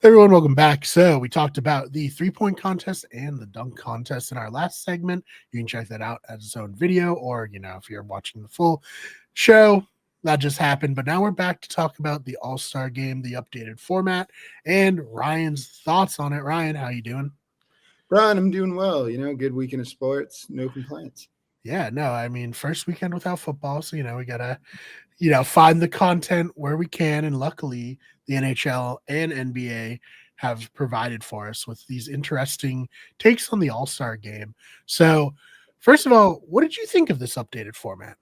Everyone, welcome back. So we talked about the 3-point contest and the dunk contest in our last segment. You can check that out as its own video, or if you're watching the full show, that just happened. But now we're back to talk about the All-Star game, the updated format, and Ryan's thoughts on it. Ryan, how you doing? Brian, I'm doing well. Good weekend of sports, no complaints. Yeah, no, I mean, first weekend without football, so we gotta find the content where we can. And luckily, the NHL and NBA have provided for us with these interesting takes on the All Star game. So, first of all, what did you think of this updated format?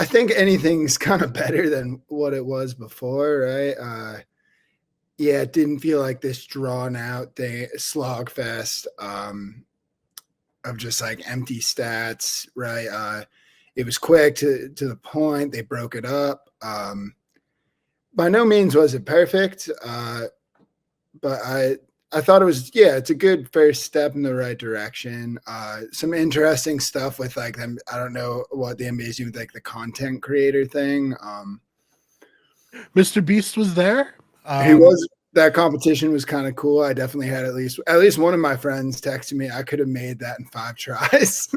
I think anything's kind of better than what it was before, right? Yeah, it didn't feel like this drawn out thing, slog fest of just like empty stats, right? It was quick to the point. They broke it up. By no means was it perfect, but I thought it was, it's a good first step in the right direction. Some interesting stuff with like them. I don't know what the NBA is doing with like the content creator thing. Mr. Beast was there. He was. That competition was kind of cool. I definitely had at least one of my friends texted me. I could have made that in 5 tries.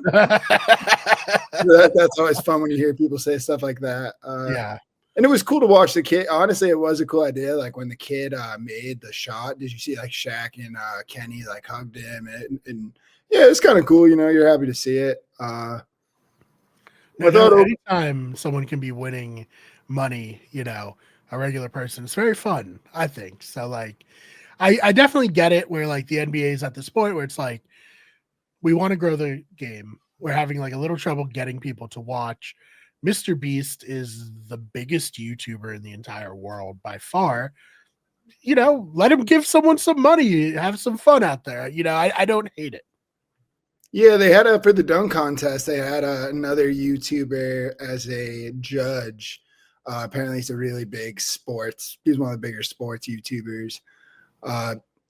That's always fun when you hear people say stuff like that. Yeah. And it was cool to watch the kid. Honestly, it was a cool idea. Like when the kid made the shot, did you see like Shaq and Kenny like hugged him? And yeah, it's kind of cool. You're happy to see it. Anytime someone can be winning money, a regular person, it's very fun, I think. So like, I definitely get it where like the NBA is at this point where it's like, we want to grow the game. We're having like a little trouble getting people to watch. Mr. Beast is the biggest YouTuber in the entire world by far. Let him give someone some money, have some fun out there. I don't hate it. Yeah, they had for the dunk contest, they had another YouTuber as a judge. Apparently, he's a really big he's one of the bigger sports YouTubers.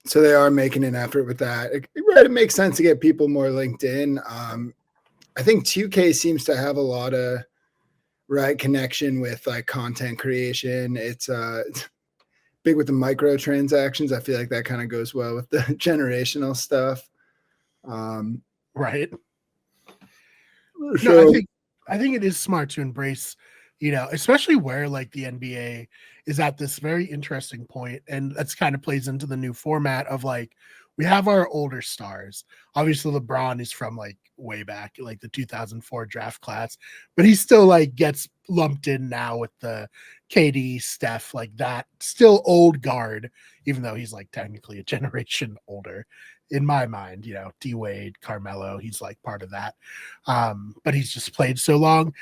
So they are making an effort with that. It makes sense to get people more linked in. I think 2K seems to have a lot of connection with like content creation. It's big with the microtransactions. I feel like that kind of goes well with the generational stuff. Right. So, no, I think it is smart to embrace, especially where like the NBA is at this very interesting point, and that's kind of plays into the new format of like we have our older stars. Obviously, LeBron is from like way back, like the 2004 draft class, but he still like gets lumped in now with the KD, Steph, like that still old guard, even though he's like technically a generation older in my mind. D Wade, Carmelo, he's like part of that, but he's just played so long,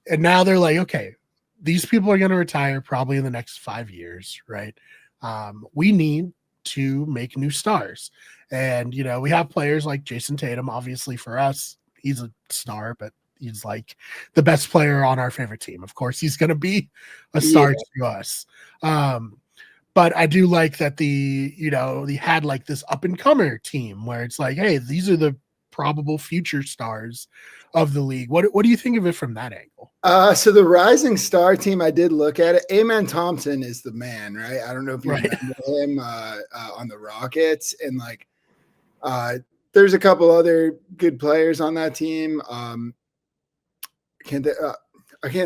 and now they're like, okay, these people are going to retire probably in the next 5 years, right? We need to make new stars. And, we have players like Jason Tatum, obviously for us, he's a star, but he's like the best player on our favorite team. Of course, he's going to be a star to us. But I do like that they had like this up and comer team where it's like, hey, these are the probable future stars of the league. What do you think of it from that angle? So the rising star team, I did look at it. Amen Thompson is the man, right? I don't know if you remember him on the Rockets, and like there's a couple other good players on that team. I can't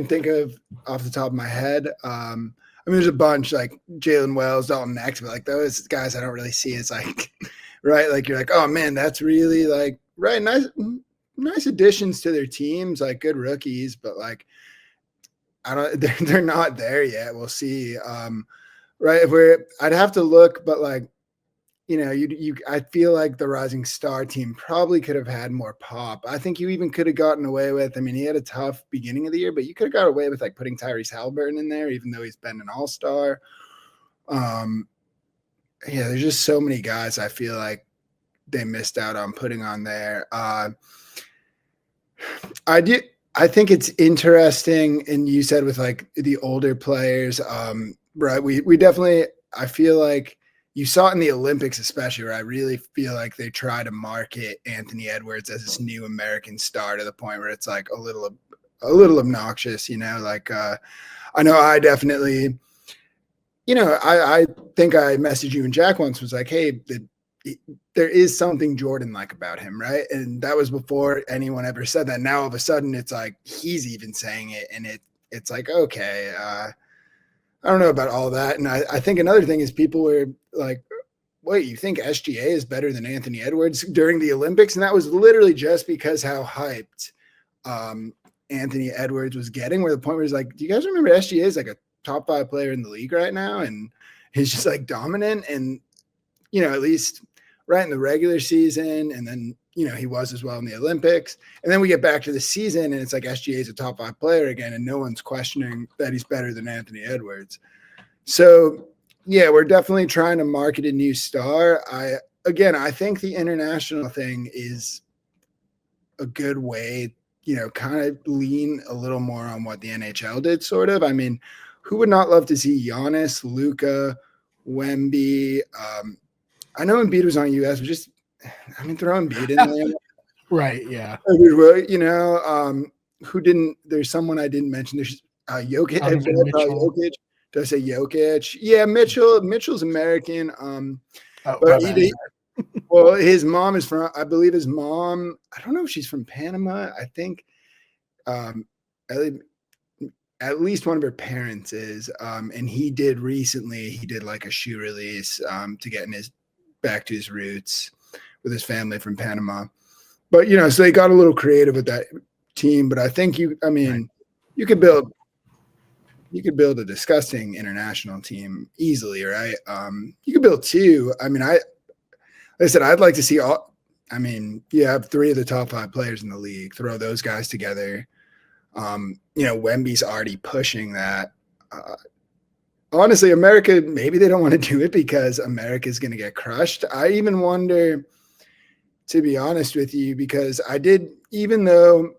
think of off the top of my head. I mean, there's a bunch like Jalen Wells, Dalton Next, but like those guys I don't really see as like right. Like you're like, oh man, that's really like right. Nice additions to their teams, like good rookies, but like they're not there yet. We'll see. Right. I'd have to look, but like, I feel like the rising star team probably could have had more pop. I think you even could have gotten away with, I mean, he had a tough beginning of the year, but you could have got away with like putting Tyrese Halliburton in there, even though he's been an all-star. Yeah, there's just so many guys I feel like they missed out on putting on there. I think it's interesting, and you said with like the older players, right? We definitely, I feel like you saw it in the Olympics, especially, where I really feel like they try to market Anthony Edwards as this new American star to the point where it's like a little obnoxious, like I know I definitely, I think I messaged you and Jack once, was like, hey, there is something Jordan like about him, right? And that was before anyone ever said that. Now all of a sudden it's like he's even saying it, and it's like, okay, I don't know about all that. And I think another thing is people were like, wait, you think SGA is better than Anthony Edwards during the Olympics? And that was literally just because how hyped Anthony Edwards was getting, where the point where he's like, do you guys remember SGA is like a top 5 player in the league right now? And he's just like dominant. And, at least right in the regular season. And then, he was as well in the Olympics. And then we get back to the season and it's like SGA is a top 5 player again. And no one's questioning that he's better than Anthony Edwards. So, yeah, we're definitely trying to market a new star. I think the international thing is a good way, kind of lean a little more on what the NHL did, sort of. I mean, who would not love to see Giannis, Luka, Wemby? I know Embiid was on US, but throw Embiid in there. Right, yeah. Who didn't – there's someone I didn't mention. There's Jokic. Jokic. Did I say Jokic? Yeah, Mitchell. Mitchell's American. But his mom is from, I believe his mom, I don't know if she's from Panama. I think at least one of her parents is. And he did like a shoe release to get back to his roots with his family from Panama. But, so they got a little creative with that team. But I think you could build a disgusting international team easily, right? You could build 2. I mean, like I said, I'd like to see you have 3 of the top 5 players in the league. Throw those guys together. Wemby's already pushing that. Honestly, America, maybe they don't want to do it because America's going to get crushed. I even wonder, to be honest with you, because even though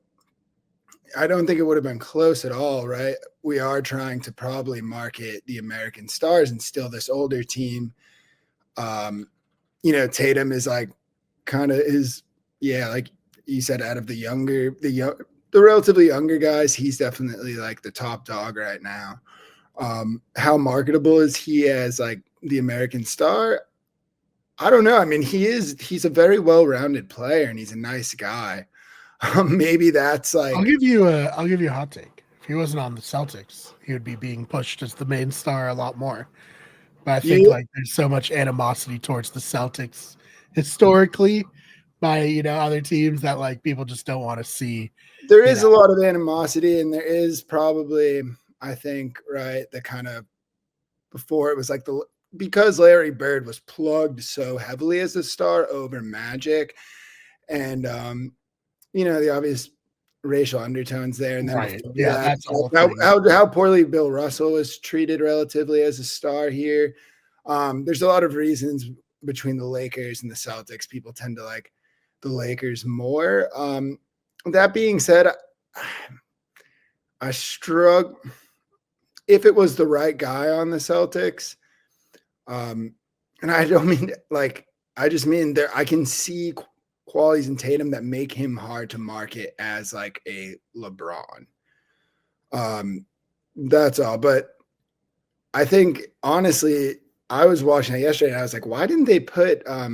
I don't think it would have been close at all, right? We are trying to probably market the American stars and still this older team. Tatum is like like you said, out of the relatively younger guys, he's definitely like the top dog right now. How marketable is he as like the American star? I don't know. I mean, he's a very well-rounded player and he's a nice guy. Maybe that's like, I'll give you a hot take. If he wasn't on the Celtics, he would be being pushed as the main star a lot more. But I think there's so much animosity towards the Celtics historically by other teams that like people just don't want to see. There is a lot of animosity, and there is probably, I think, right, the kind of before it was like because Larry Bird was plugged so heavily as a star over Magic, and the obvious racial undertones there, and then right. That's how poorly Bill Russell was treated relatively as a star here. There's a lot of reasons between the Lakers and the Celtics. People tend to like the Lakers more. That being said, I struggle if it was the right guy on the Celtics. And I don't mean I just mean I can see qualities in Tatum that make him hard to market as like a LeBron. That's all. But I think honestly, I was watching it yesterday and I was like, why didn't they put I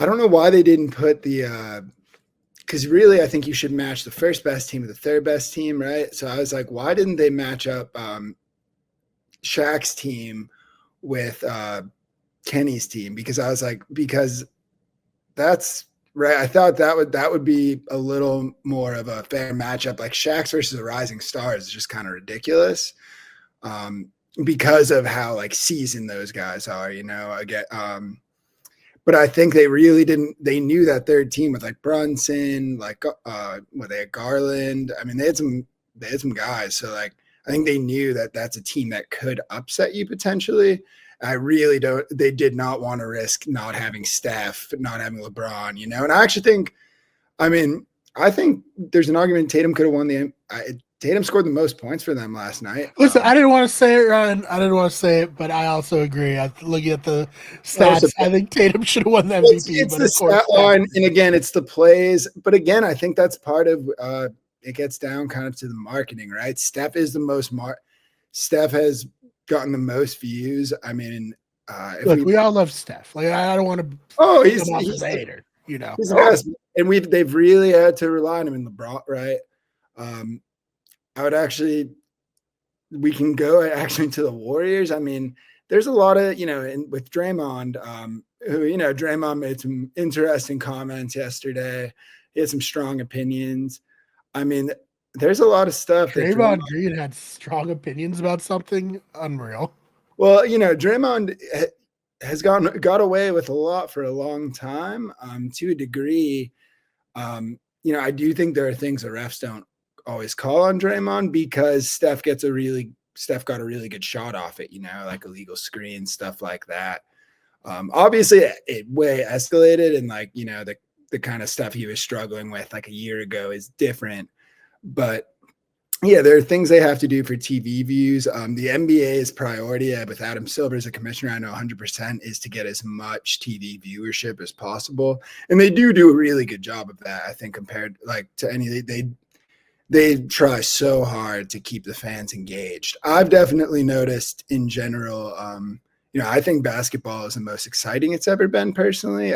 don't know why they didn't put because really I think you should match the first best team with the third best team, right? So I was like, why didn't they match up Shaq's team with Kenny's team? Because I was like, because that's right. I thought that would be a little more of a fair matchup. Like Shaq's versus the Rising Stars is just kind of ridiculous because of how like seasoned those guys are, but I think they really didn't. They knew that third team with like Brunson, like they had Garland. I mean, they had some guys. So like, I think they knew that that's a team that could upset you potentially. I really don't. They did not want to risk not having Steph, not having LeBron, And I actually think, I think there's an argument Tatum could have won the. Tatum scored the most points for them last night. Listen, I didn't want to say it, Ryan. I didn't want to say it, but I also agree. Looking at the stats, I think Tatum should have won the MVP. It's the stat line, and again, it's the plays. But again, I think that's part of it. Gets down kind of to the marketing, right? Steph is the most Steph has gotten the most views. I mean, if Look, we all love Steph. Like, I don't want to he's come off as a hater, you know. he's the best, and they've really had to rely on him in LeBron, right? I would actually, we can go actually to the Warriors. I mean, there's a lot of, with Draymond, who, Draymond made some interesting comments yesterday. He had some strong opinions. I mean, there's a lot of stuff. Draymond Green had strong opinions about something unreal. Well, Draymond has got away with a lot for a long time, to a degree. I do think there are things the refs don't always call on Draymond, because Steph got a really good shot off it, like illegal screen, stuff like that. Obviously it way escalated, and like, the kind of stuff he was struggling with like a year ago is different. But yeah, there are things they have to do for TV views. The NBA's priority with Adam Silver as a commissioner, I know 100%, is to get as much TV viewership as possible. And they do a really good job of that, I think, compared like to any, they try so hard to keep the fans engaged. I've definitely noticed in general, I think basketball is the most exciting it's ever been personally.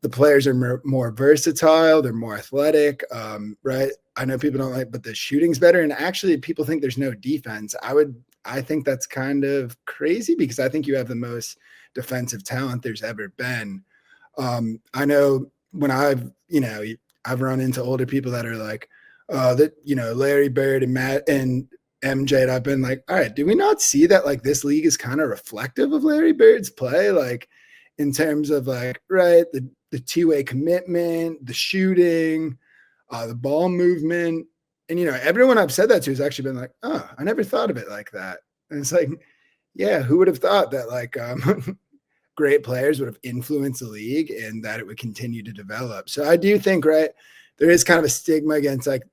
The players are more versatile. They're more athletic, right? I know people don't like, but the shooting's better. And actually people think there's no defense. I think that's kind of crazy, because I think you have the most defensive talent there's ever been. I know when I've run into older people that are like, Larry Bird and Matt and MJ, and I've been like, all right, do we not see that like this league is kind of reflective of Larry Bird's play? Like in terms of like, right, the two-way commitment, the shooting, the ball movement. And, everyone I've said that to has actually been like, oh, I never thought of it like that. And it's like, yeah, who would have thought that like great players would have influenced the league and that it would continue to develop. So I do think, right, there is kind of a stigma against like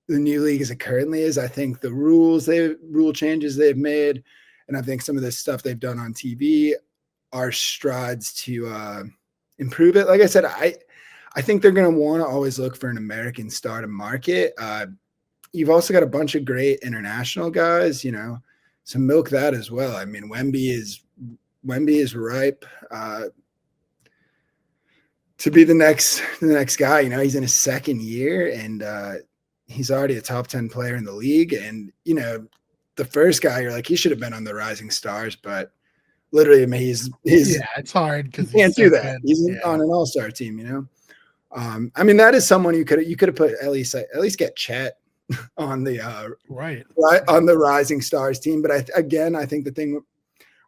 the new league as it currently is. I think the rule changes they've made, and I think some of the stuff they've done on TV are strides to improve it. Like I said, I think they're going to want to always look for an American star to market. You've also got a bunch of great international guys, so milk that as well. I mean, Wemby is ripe to be the next guy. He's in his second year, and he's already a top 10 player in the league. And, the first guy, you're like, he should have been on the Rising Stars, but literally, I mean, he's it's hard because he can't do that. He's on an all-star team, I mean, that is someone you could have put at least get Chet on the on the Rising Stars team. But I think the thing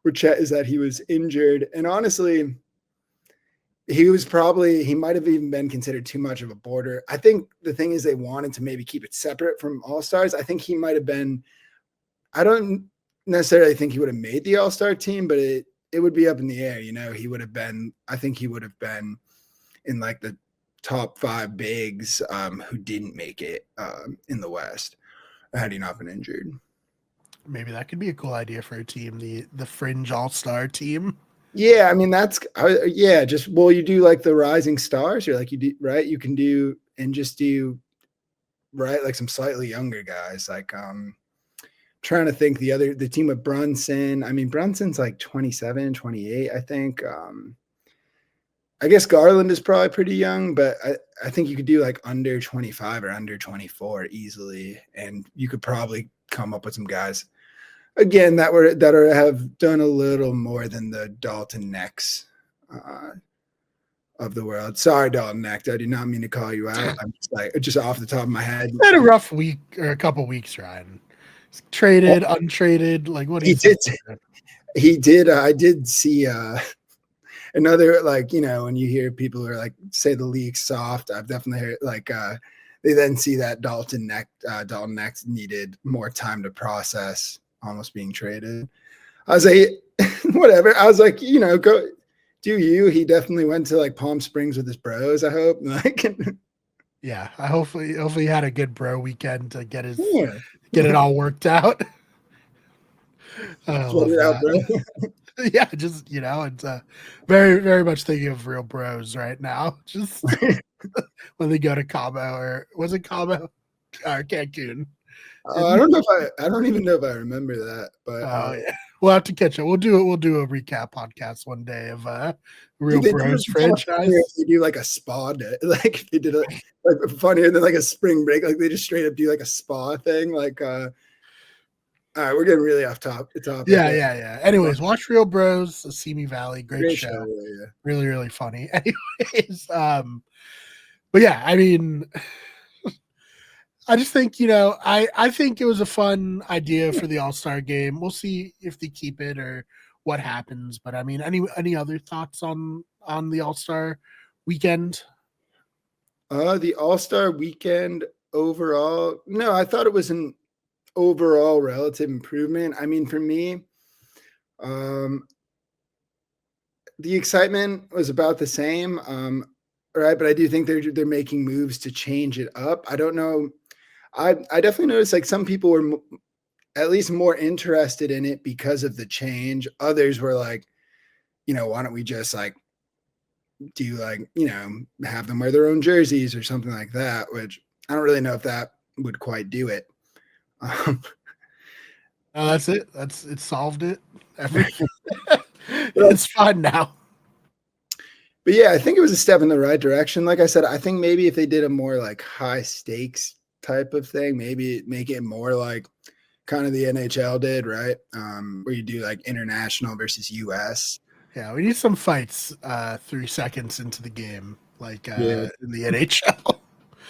with Chet is that he was injured, and honestly, he might have even been considered too much of a border. I think the thing is they wanted to maybe keep it separate from all-stars. I think he might have been, I don't necessarily think he would have made the all-star team, but it would be up in the air. I think he would have been in like the top 5 bigs who didn't make it in the West had he not been injured. Maybe that could be a cool idea for a team, the fringe all-star team. Yeah, I mean, you do like the Rising Stars, or like you do, right? You can do, and just do, right, like some slightly younger guys. Like trying to think the team with Brunson. I mean, Brunson's like 27, 28, I think. I guess Garland is probably pretty young, but I think you could do like under 25 or under 24 easily, and you could probably come up with some guys again that have done a little more than the Dalton Necks of the world. Sorry, Dalton Neck, I do not mean to call you out. I'm just off the top of my head. He had a rough week or a couple weeks, Ryan. Traded, untraded, like what he did. He did. I did see another, like, when you hear people who are like, say the league's soft, I've definitely heard like they then see that Dalton Neck needed more time to process almost being traded. I was like, whatever. I was like, go do you. He definitely went to like Palm Springs with his bros, I hope. Like, yeah, I hopefully he had a good bro weekend to get it all worked out. Yeah, just it's very, very much thinking of real bros right now. Just when they go to Cabo, or was it Cabo or Cancun? I don't know if I don't even know if I remember that, but Oh yeah, we'll have to catch up. We'll do it. We'll do a recap podcast one day of Real dude, they Bros do kind of franchise. funnier if they do like a spa day. Like if they did it like funnier than like a spring break. Like they just straight up do like a spa thing. Like all right, we're getting really off topic. Yeah, yeah, yeah. Anyways, watch Real Bros, Simi Valley, great Great show. show, really, yeah. Really, really funny. Anyways, but yeah, I mean, I just think, I think it was a fun idea for the All-Star game. We'll see if they keep it or what happens. But I mean, any other thoughts on the All-Star weekend? The All-Star weekend overall, no, I thought it was an overall relative improvement. I mean, for me, um, the excitement was about the same. Right, but I do think they're making moves to change it up. I don't know. I definitely noticed like some people were at least more interested in it because of the change. Others were like, why don't we just like do like, have them wear their own jerseys or something like that, which I don't really know if that would quite do it. Oh, that's it. It solved it. It's fine now. But yeah, I think it was a step in the right direction. Like I said, I think maybe if they did a more like high stakes type of thing, maybe make it more like kind of the NHL did, right? Where you do like international versus US. Yeah, we need some fights 3 seconds into the game, like Yeah. in the NHL.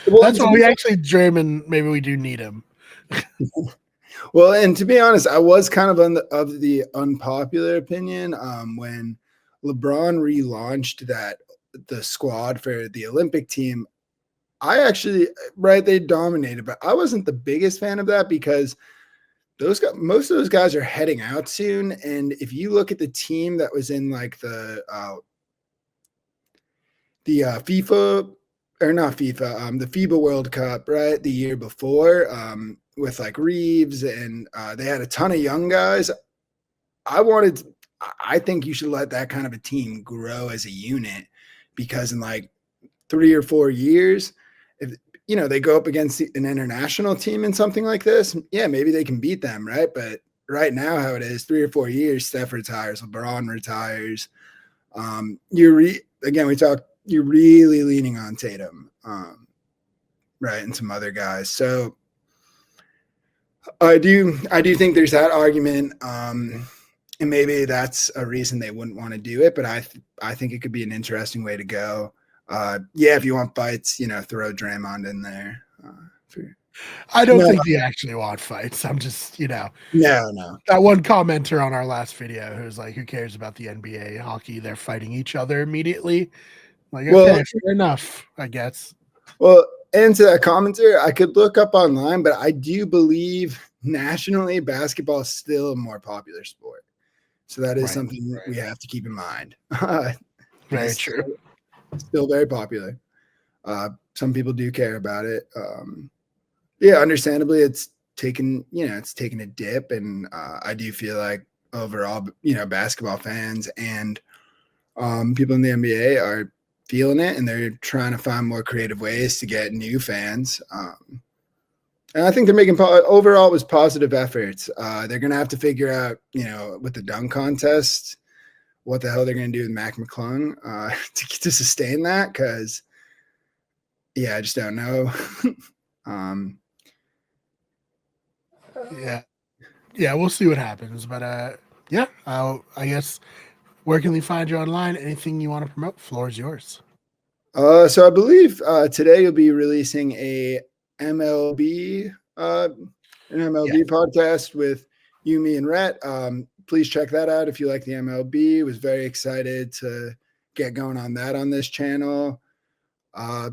Well, That's what we actually German. Maybe we do need him. well, and to be honest, I was kind of of the unpopular opinion when LeBron relaunched the squad for the Olympic team. I actually, right, they dominated, but I wasn't the biggest fan of that because most of those guys are heading out soon. And if you look at the team that was in like the FIFA or not FIFA, the FIBA World Cup, right, the year before, with like Reeves and they had a ton of young guys. I think you should let that kind of a team grow as a unit because in like 3 or 4 years, if they go up against an international team in something like this, yeah, maybe they can beat them, right? But right now, how it is, 3 or 4 years, Steph retires, LeBron retires. You're really leaning on Tatum, right, and some other guys. So I do think there's that argument, and maybe that's a reason they wouldn't want to do it. But I think it could be an interesting way to go. Yeah, if you want fights, throw Draymond in there. I don't think they actually want fights. I'm just, no. That one commenter on our last video who's like, "Who cares about the NBA hockey? They're fighting each other immediately." Like, okay, fair enough, I guess. Well, and to that commenter, I could look up online, but I do believe nationally basketball is still a more popular sport. So that is something we have to keep in mind. Very true. Still very popular. Some people do care about it. Yeah, understandably, it's taken a dip, and I do feel like overall, basketball fans and people in the NBA are feeling it, and they're trying to find more creative ways to get new fans. And I think they're making overall it was positive efforts. They're going to have to figure out, with the dunk contest, what the hell they're going to do with Mac McClung to sustain that. Because, yeah, I just don't know. Yeah, we'll see what happens. But yeah, I guess. Where can they find you online? Anything you want to promote? Floor is yours. So I believe today you'll be releasing an MLB podcast with you, me, and Rhett. Please check that out if you like the MLB. Was very excited to get going on that on this channel. I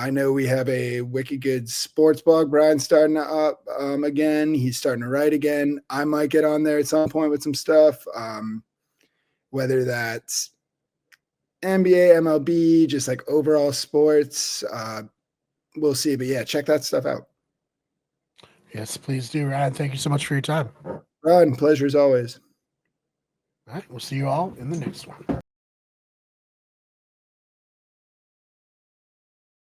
know we have a wicked good sports blog. Brian's starting up again. He's starting to write again. I might get on there at some point with some stuff. Whether that's NBA, MLB, just like overall sports, we'll see. But yeah, check that stuff out. Yes, please do, Ryan. Thank you so much for your time. Ryan, pleasure as always. All right, we'll see you all in the next one.